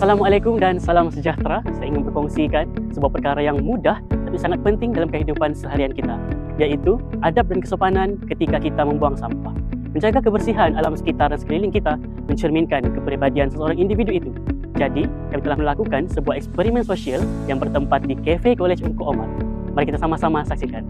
Assalamualaikum dan salam sejahtera. Saya ingin berkongsikan sebuah perkara yang mudah tapi sangat penting dalam kehidupan seharian kita, iaitu adab dan kesopanan ketika kita membuang sampah. Menjaga kebersihan alam sekitar dan sekeliling kita mencerminkan kepribadian seseorang individu itu. Jadi, kami telah melakukan sebuah eksperimen sosial yang bertempat di Cafe College Ungku Omar. Mari kita sama-sama saksikan.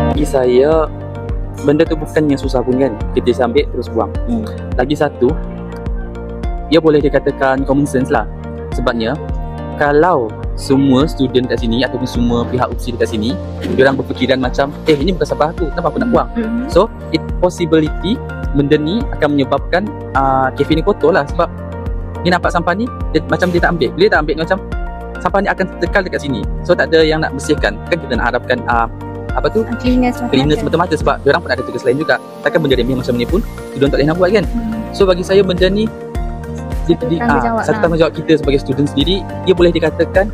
Bagi saya, benda tu bukannya susah pun kan, kita ambil terus buang. Lagi satu, ia boleh dikatakan common sense lah. Sebabnya kalau semua student kat sini ataupun semua pihak UPSI dekat sini, diorang berfikiran macam ini bukan sampah aku, kenapa aku nak buang? So it possibility benda ni akan menyebabkan kafe ni kotor lah. Sebab dia nampak sampah ni macam dia tak ambil. Bila dia tak ambil macam sampah ni akan terkekal dekat sini. So tak ada yang nak bersihkan. Kan kita nak harapkan cleaners semata-mata, sebab diorang pun ada tugas lain juga. Takkan benda remeh macam ni pun student tak boleh nak buat kan. So bagi saya benda ni satu tanggungjawab kita sebagai student sendiri. Dia boleh dikatakan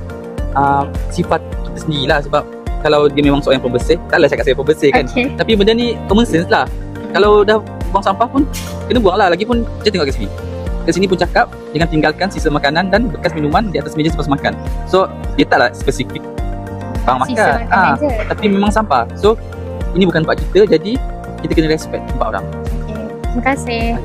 sifat kita sendirilah. Sebab kalau dia memang seorang yang pembersih, taklah cakap saya pembersih kan. Tapi benda ni common sense lah. Kalau dah buang sampah pun kena buang lah. Lagipun kita tengok kat sini. Kat sini pun cakap jangan tinggalkan sisa makanan dan bekas minuman di atas meja selepas makan. So dia taklah spesifik barang makan, tapi memang sampah. So ini bukan tempat kita, jadi kita kena respect tempat orang. Terima kasih.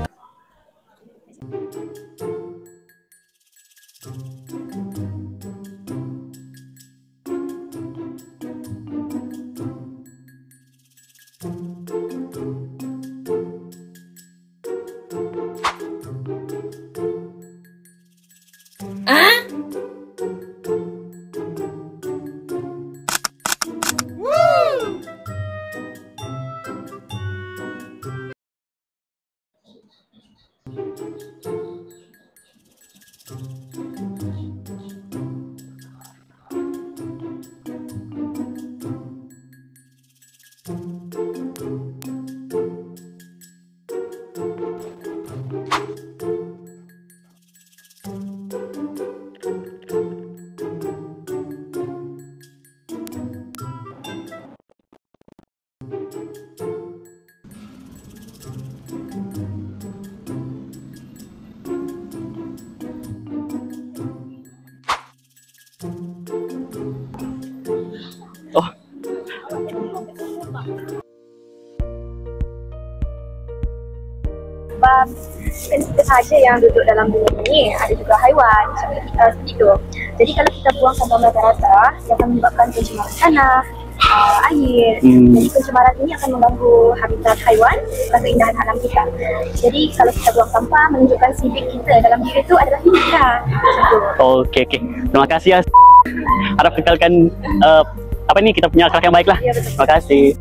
Sebab bukan kita sahaja yang duduk dalam bumi ni, ada juga haiwan seperti itu. Jadi kalau kita buang sampah rata-rata, dia akan menyebabkan pencemaran tanah, air. Jadi pencemaran ini akan mengganggu habitat haiwan dan keindahan alam kita. Jadi kalau kita buang sampah, menunjukkan sifat kita dalam diri itu adalah kita. Okey. Terima kasih ya. Harap kekalkan kita punya akhlak yang baik lah. Ya, betul. Terima kasih.